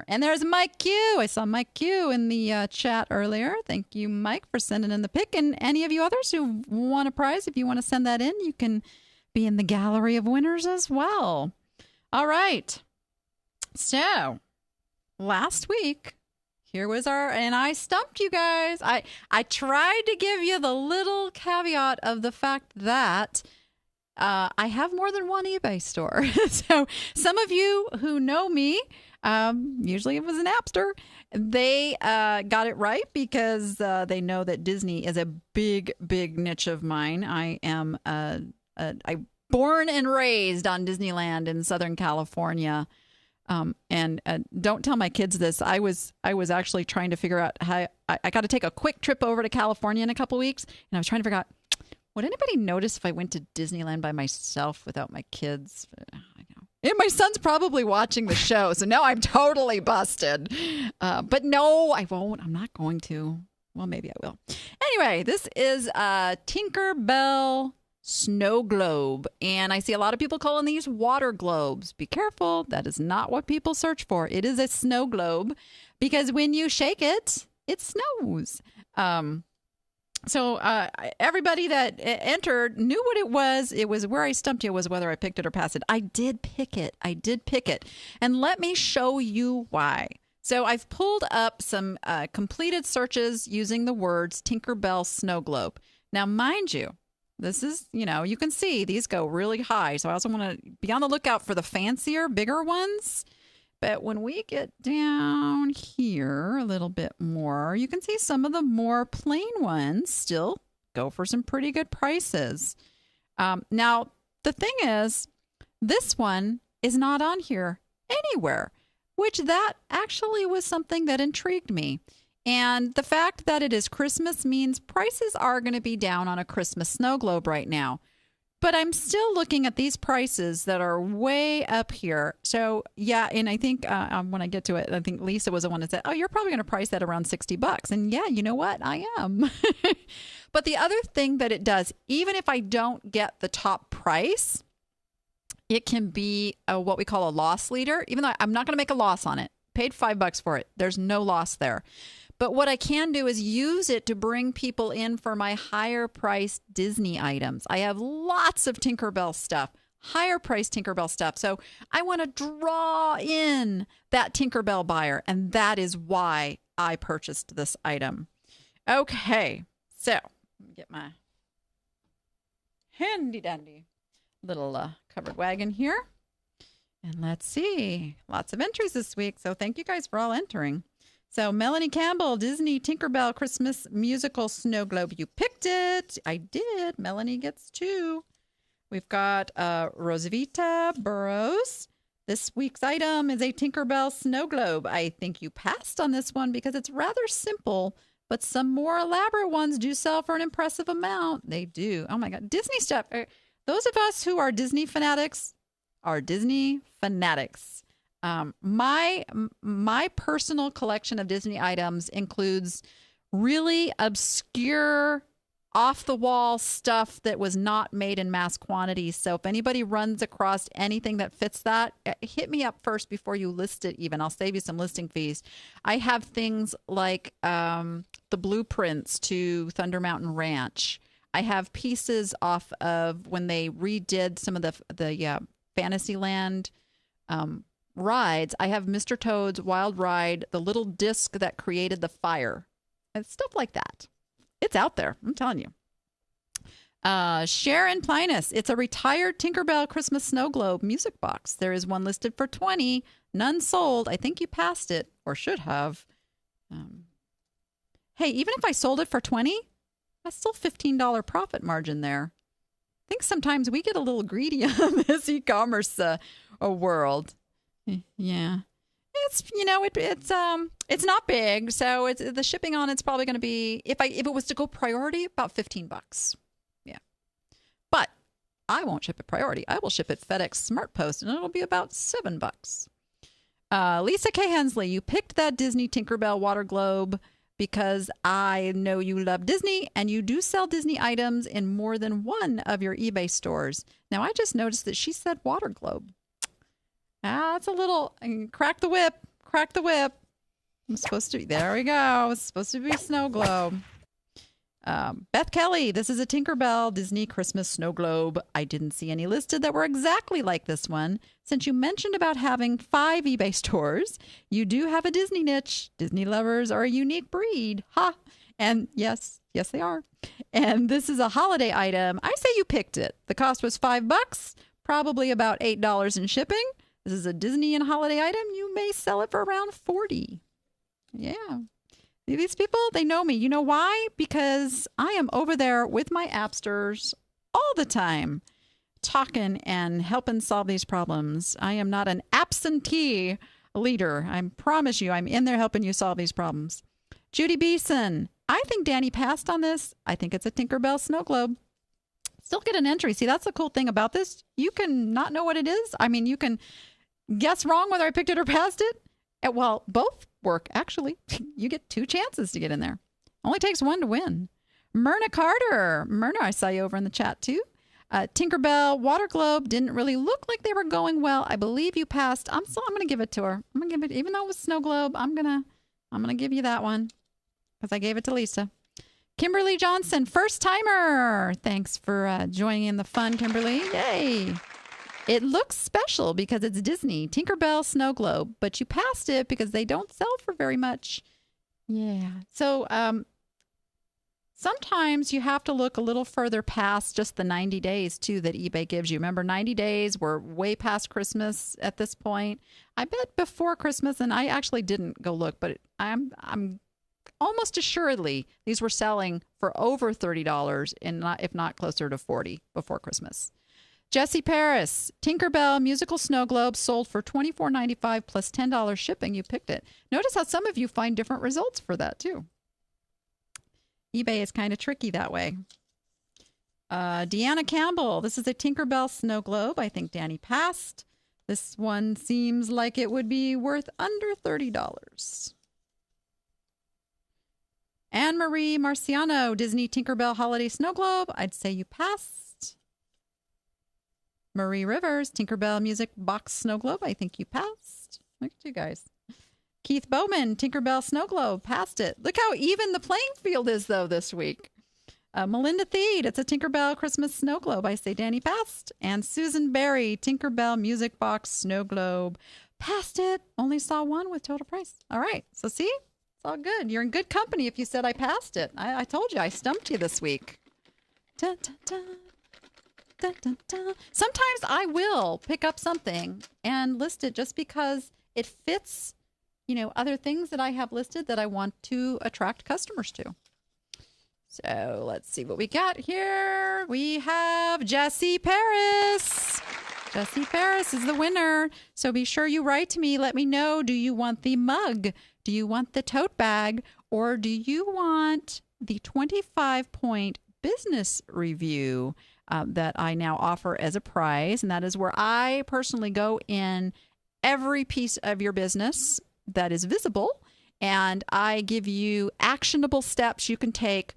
And there's Mike Q. I saw Mike Q in the chat earlier. Thank you, Mike, for sending in the pic. And any of you others who want a prize, if you want to send that in, you can be in the gallery of winners as well. All right. So last week, here was and I stumped you guys. I tried to give you the little caveat of the fact that I have more than one eBay store. So some of you who know me, usually it was an Napster, they got it right because they know that Disney is a big, big niche of mine. I am I born and raised on Disneyland in Southern California. And don't tell my kids this. I was actually trying to figure out how I got to take a quick trip over to California in a couple weeks. And I was trying to figure out, would anybody notice if I went to Disneyland by myself without my kids? I know. And my son's probably watching the show, so now I'm totally busted. But no, I won't. I'm not going to. Well, maybe I will. Anyway, this is Tinkerbell snow globe. And I see a lot of people calling these water globes. Be careful. That is not what people search for. It is a snow globe because when you shake it, it snows. So everybody that entered knew what it was. It was where I stumped you was whether I picked it or passed it. I did pick it. And let me show you why. So I've pulled up some completed searches using the words Tinkerbell snow globe. Now, mind you, this is, you can see these go really high. So I also want to be on the lookout for the fancier, bigger ones. But when we get down here a little bit more, you can see some of the more plain ones still go for some pretty good prices. Now, the thing is, this one is not on here anywhere, which that actually was something that intrigued me. And the fact that it is Christmas means prices are going to be down on a Christmas snow globe right now. But I'm still looking at these prices that are way up here. So, yeah, and I think when I get to it, I think Lisa was the one that said, oh, you're probably going to price that around $60. And yeah, you know what? I am. But the other thing that it does, even if I don't get the top price, it can be what we call a loss leader, even though I'm not going to make a loss on it. Paid $5 for it. There's no loss there. But what I can do is use it to bring people in for my higher priced Disney items. I have lots of Tinkerbell stuff, higher priced Tinkerbell stuff. So I want to draw in that Tinkerbell buyer. And that is why I purchased this item. Okay, so let me get my handy dandy little covered wagon here. And let's see, lots of entries this week. So thank you guys for all entering. So Melanie Campbell, Disney Tinkerbell Christmas Musical Snow Globe. You picked it. I did. Melanie gets 2. We've got Rosavita Burrows. This week's item is a Tinkerbell Snow Globe. I think you passed on this one because it's rather simple, but some more elaborate ones do sell for an impressive amount. They do. Oh my God. Disney stuff. Those of us who are Disney fanatics, are Disney fanatics. My personal collection of Disney items includes really obscure, off-the-wall stuff that was not made in mass quantities. So if anybody runs across anything that fits that, hit me up first before you list it even. I'll save you some listing fees. I have things like the blueprints to Thunder Mountain Ranch. I have pieces off of when they redid some of the Fantasyland rides. I have Mr. Toad's Wild Ride, the little disc that created the fire, and stuff like that. It's out there. I'm telling you. Sharon Plinus. It's a retired Tinkerbell Christmas snow globe music box. There is one listed for $20. None sold. I think you passed it or should have. Hey, even if I sold it for $20, that's still $15 profit margin there. I think sometimes we get a little greedy on this e-commerce world. Yeah. It's not big, so it's the shipping on it's probably going to be, if it was to go priority, about $15. Yeah, but I won't ship it priority. I will ship it FedEx Smart Post, and it'll be about $7. Lisa K. Hensley, you picked that Disney Tinkerbell water globe because I know you love Disney, and you do sell Disney items in more than one of your eBay stores. Now I just noticed that she said water globe. That's a little crack the whip. Crack the whip. I'm supposed to be. There we go. It's supposed to be snow globe. Beth Kelly, this is a Tinkerbell Disney Christmas snow globe. I didn't see any listed that were exactly like this one. Since you mentioned about having 5 eBay stores, you do have a Disney niche. Disney lovers are a unique breed. Ha! And yes, they are. And this is a holiday item. I say you picked it. The cost was $5, probably about $8 in shipping. This is a Disney and holiday item. You may sell it for around $40. Yeah. These people, they know me. You know why? Because I am over there with my appsters all the time, talking and helping solve these problems. I am not an absentee leader. I promise you, I'm in there helping you solve these problems. Judy Beeson, I think Danny passed on this. I think it's a Tinkerbell snow globe. Still get an entry. See, that's the cool thing about this. You can not know what it is. I mean, you can guess wrong whether I picked it or passed it. Well, both work, actually. You get 2 chances to get in there. Only takes 1 to win. Myrna Carter. Myrna, I saw you over in the chat, too. Tinkerbell Water Globe didn't really look like they were going well. I believe you passed. I'm going to give it to her. I'm going to give it, even though it was Snow Globe, I'm going to give you that one because I gave it to Lisa. Kimberly Johnson, first timer. Thanks for joining in the fun, Kimberly. Yay. It looks special because it's Disney, Tinkerbell Snow Globe, but you passed it because they don't sell for very much. Yeah. So sometimes you have to look a little further past just the 90 days, too, that eBay gives you. Remember, 90 days, we're way past Christmas at this point. I bet before Christmas, and I actually didn't go look, but I'm almost assuredly these were selling for over $30, and if not closer to $40 before Christmas. Jesse Paris, Tinkerbell Musical Snow Globe sold for $24.95 plus $10 shipping. You picked it. Notice how some of you find different results for that, too. eBay is kind of tricky that way. Deanna Campbell, this is a Tinkerbell Snow Globe. I think Danny passed. This one seems like it would be worth under $30. Anne-Marie Marciano, Disney Tinkerbell Holiday Snow Globe. I'd say you passed. Marie Rivers, Tinkerbell Music Box Snow Globe. I think you passed. Look at you guys. Keith Bowman, Tinkerbell Snow Globe. Passed it. Look how even the playing field is, though, this week. Melinda Theed, it's a Tinkerbell Christmas Snow Globe. I say Danny passed. And Susan Berry, Tinkerbell Music Box Snow Globe. Passed it. Only saw one with total price. All right. So see? It's all good. You're in good company if you said I passed it. I told you. I stumped you this week. Dun, dun, dun. Dun, dun, dun. Sometimes I will pick up something and list it just because it fits, other things that I have listed that I want to attract customers to. So let's see what we got here. We have Jessie Paris. Jessie Paris is the winner. So be sure you write to me. Let me know, do you want the mug? Do you want the tote bag? Or do you want the 25-point business review? that I now offer as a prize, and that is where I personally go in every piece of your business that is visible, and I give you actionable steps you can take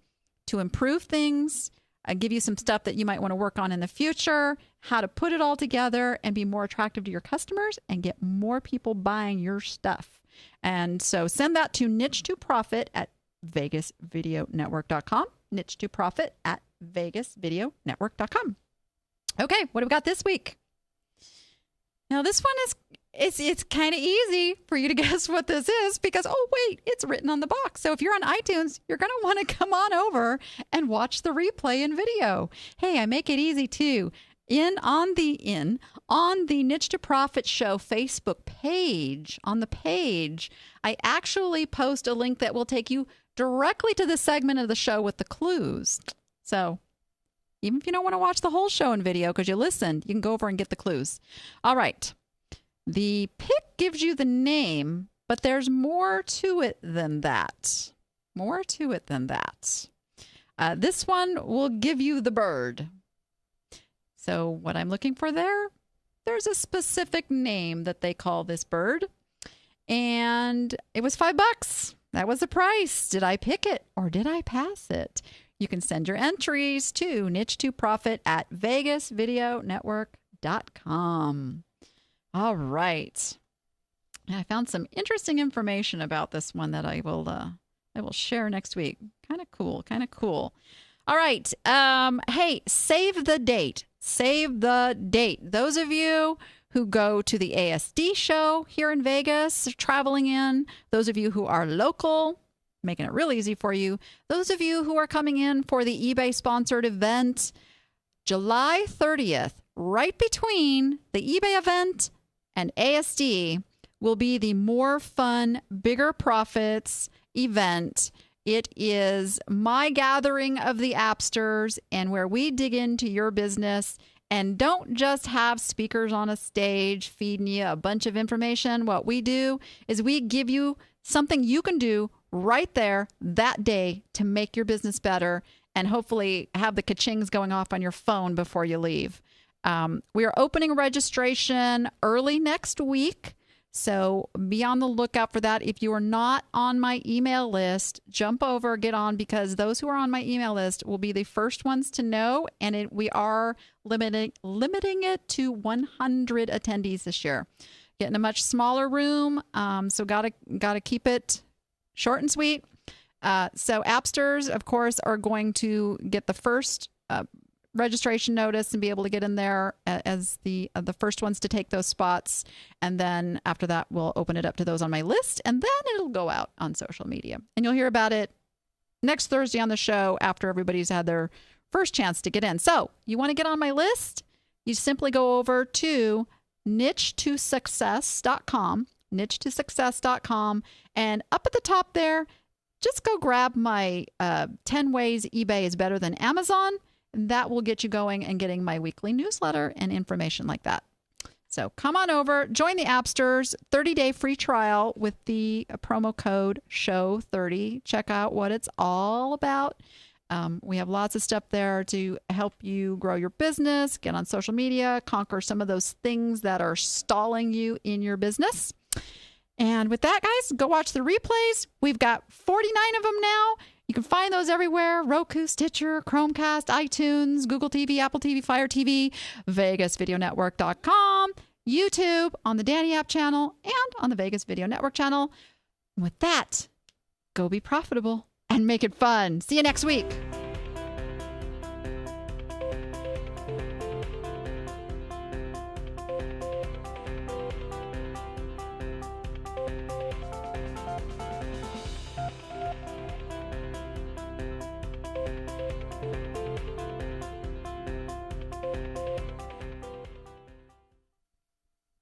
to improve things. I give you some stuff that you might want to work on in the future, how to put it all together and be more attractive to your customers and get more people buying your stuff. And so send that to niche2profit at vegasvideonetwork.com, niche2profit at vegasvideonetwork.com. Okay, what do we got this week? Now, this one is it's kind of easy for you to guess what this is because, oh, wait, it's written on the box. So if you're on iTunes, you're going to want to come on over and watch the replay in video. Hey, I make it easy too. On the Niche to Profit Show Facebook page, on the page, I actually post a link that will take you directly to the segment of the show with the clues. So even if you don't want to watch the whole show in video because you listened, you can go over and get the clues. All right. The pick gives you the name, but there's more to it than that. More to it than that. This one will give you the bird. So what I'm looking for there's a specific name that they call this bird. And it was $5. That was the price. Did I pick it or did I pass it? You can send your entries to niche2profit at vegasvideonetwork.com. All right. I found some interesting information about this one that I will share next week. Kind of cool. All right. Hey, save the date. Save the date. Those of you who go to the ASD show here in Vegas, traveling in, those of you who are local, making it real easy for you, those of you who are coming in for the eBay sponsored event, July 30th, right between the eBay event and ASD, will be the More Fun, Bigger Profits event. It is my gathering of the appsters and where we dig into your business and don't just have speakers on a stage feeding you a bunch of information. What we do is we give you something you can do right there that day to make your business better and hopefully have the ka-chings going off on your phone before you leave. We are opening registration early next week, so be on the lookout for that. If you are not on my email list, jump over, get on, because those who are on my email list will be the first ones to know, and we are limiting it to 100 attendees this year. Getting a much smaller room, so gotta keep it short and sweet. So appsters, of course, are going to get the first registration notice and be able to get in there as the first ones to take those spots. And then after that, we'll open it up to those on my list, and then it'll go out on social media. And you'll hear about it next Thursday on the show after everybody's had their first chance to get in. So you want to get on my list? You simply go over to niche2success.com, niche2success.com, and up at the top there, just go grab my 10 ways eBay is better than Amazon. That will get you going and getting my weekly newsletter and information like that. So come on over, join the appsters, 30-day free trial with the promo code SHOW30. Check out what it's all about. We have lots of stuff there to help you grow your business, get on social media, conquer some of those things that are stalling you in your business. And with that, guys, go watch the replays. We've got 49 of them now. You can find those everywhere: Roku, Stitcher, Chromecast, iTunes, Google TV, Apple TV, Fire TV, vegasvideonetwork.com, YouTube, on the Danni app channel, and on the Vegas Video Network channel. With that, go be profitable and make it fun. See you next week.